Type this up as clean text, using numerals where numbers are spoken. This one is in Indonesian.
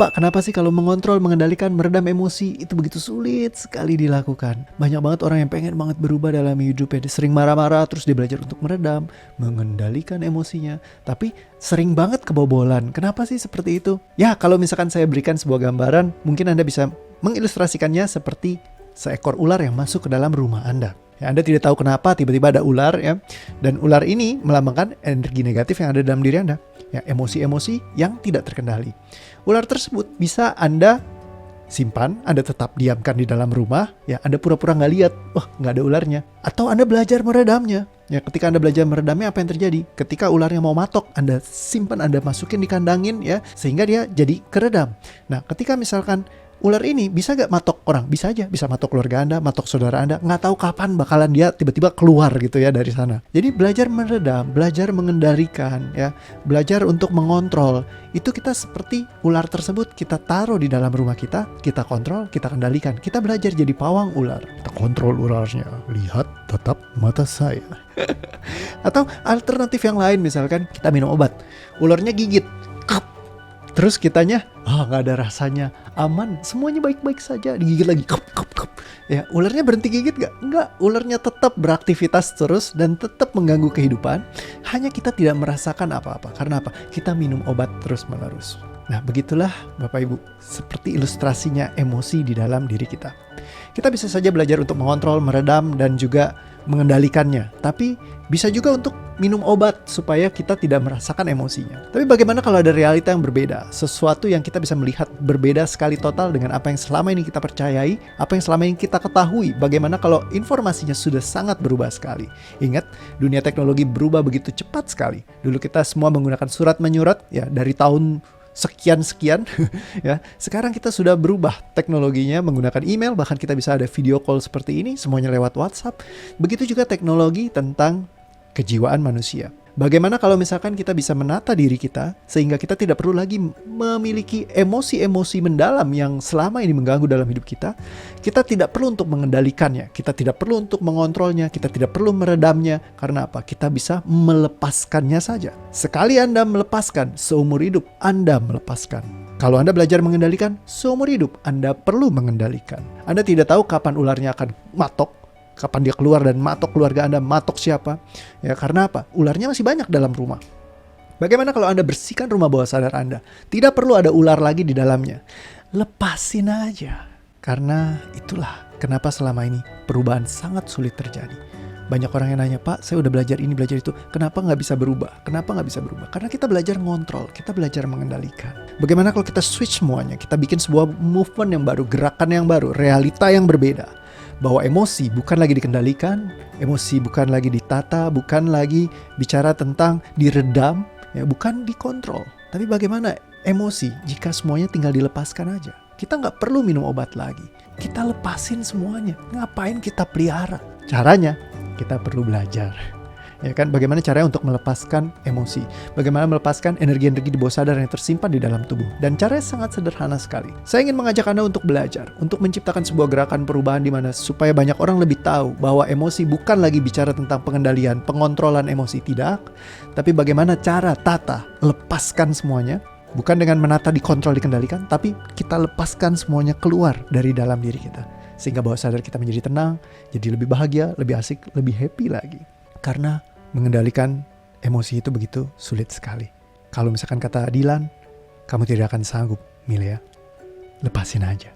Pak, kenapa sih kalau mengontrol, mengendalikan, meredam emosi itu begitu sulit sekali dilakukan? Banyak banget orang yang pengen banget berubah dalam hidupnya. Dia sering marah-marah, terus dia belajar untuk meredam, mengendalikan emosinya. Tapi sering banget kebobolan. Kenapa sih seperti itu? Ya, kalau misalkan saya berikan sebuah gambaran, mungkin Anda bisa mengilustrasikannya seperti seekor ular yang masuk ke dalam rumah Anda. Ya, Anda tidak tahu kenapa tiba-tiba ada ular ya. Dan ular ini melambangkan energi negatif yang ada dalam diri Anda. Ya, emosi-emosi yang tidak terkendali. Ular tersebut bisa Anda simpan, Anda tetap diamkan di dalam rumah, ya Anda pura-pura nggak lihat, wah nggak ada ularnya. Atau Anda belajar meredamnya. Ya, ketika Anda belajar meredamnya, apa yang terjadi? Ketika ularnya mau matok, Anda simpan, Anda masukin, dikandangin, ya sehingga dia jadi keredam. Nah, ketika misalkan ular ini bisa gak matok orang? Bisa aja, bisa matok keluarga Anda, matok saudara Anda. Nggak tahu kapan bakalan dia tiba-tiba keluar gitu ya dari sana. Jadi belajar meredam, belajar mengendalikan, ya, belajar untuk mengontrol. Itu kita seperti ular tersebut, kita taruh di dalam rumah kita kontrol, kita kendalikan. Kita belajar jadi pawang ular. Kita kontrol ularnya. Lihat tatap mata saya. Atau alternatif yang lain, misalkan kita minum obat, ularnya gigit. Terus kitanya, nggak ada rasanya, aman, semuanya baik-baik saja, digigit lagi, ya ularnya berhenti gigit nggak? Nggak, ularnya tetap beraktivitas terus dan tetap mengganggu kehidupan. Hanya kita tidak merasakan apa-apa. Karena apa? Kita minum obat terus-menerus. Nah, begitulah Bapak Ibu, seperti ilustrasinya emosi di dalam diri kita. Kita bisa saja belajar untuk mengontrol, meredam, dan juga mengendalikannya. Tapi bisa juga untuk minum obat supaya kita tidak merasakan emosinya. Tapi bagaimana kalau ada realita yang berbeda? Sesuatu yang kita bisa melihat berbeda sekali total dengan apa yang selama ini kita percayai, apa yang selama ini kita ketahui. Bagaimana kalau informasinya sudah sangat berubah sekali? Ingat, dunia teknologi berubah begitu cepat sekali. Dulu kita semua menggunakan surat menyurat, ya dari tahun sekian ya. Sekarang kita sudah berubah teknologinya menggunakan email, bahkan kita bisa ada video call seperti ini, semuanya lewat WhatsApp. Begitu juga teknologi tentang kejiwaan manusia. Bagaimana kalau misalkan kita bisa menata diri kita sehingga kita tidak perlu lagi memiliki emosi-emosi mendalam yang selama ini mengganggu dalam hidup kita. Kita tidak perlu untuk mengendalikannya, kita tidak perlu untuk mengontrolnya, kita tidak perlu meredamnya. Karena apa? Kita bisa melepaskannya saja. Sekali Anda melepaskan, seumur hidup Anda melepaskan. Kalau Anda belajar mengendalikan, seumur hidup Anda perlu mengendalikan. Anda tidak tahu kapan ularnya akan matok, kapan dia keluar dan matok keluarga Anda, matok siapa. Ya, karena apa? Ularnya masih banyak dalam rumah. Bagaimana kalau Anda bersihkan rumah bawah sadar Anda? Tidak perlu ada ular lagi di dalamnya. Lepasin aja. Karena itulah kenapa selama ini perubahan sangat sulit terjadi. Banyak orang yang nanya, Pak, saya udah belajar ini, belajar itu. Kenapa nggak bisa berubah? Kenapa nggak bisa berubah? Karena kita belajar ngontrol, kita belajar mengendalikan. Bagaimana kalau kita switch semuanya? Kita bikin sebuah movement yang baru, gerakan yang baru, realita yang berbeda. Bahwa emosi bukan lagi dikendalikan, emosi bukan lagi ditata, bukan lagi bicara tentang diredam, ya bukan dikontrol. Tapi bagaimana emosi jika semuanya tinggal dilepaskan aja? Kita nggak perlu minum obat lagi. Kita lepasin semuanya. Ngapain kita pelihara? Caranya, kita perlu belajar. Ya kan, bagaimana caranya untuk melepaskan emosi, bagaimana melepaskan energi-energi di bawah sadar yang tersimpan di dalam tubuh. Dan caranya sangat sederhana sekali. Saya ingin mengajak Anda untuk belajar, untuk menciptakan sebuah gerakan perubahan di mana supaya banyak orang lebih tahu bahwa emosi bukan lagi bicara tentang pengendalian, pengontrolan emosi, tidak. Tapi bagaimana cara tata, lepaskan semuanya, bukan dengan menata, dikontrol, dikendalikan, tapi kita lepaskan semuanya keluar dari dalam diri kita. Sehingga bawah sadar kita menjadi tenang, jadi lebih bahagia, lebih asik, lebih happy lagi. Karena mengendalikan emosi itu begitu sulit sekali. Kalau misalkan kata Dilan, kamu tidak akan sanggup, Milea. Lepasin aja.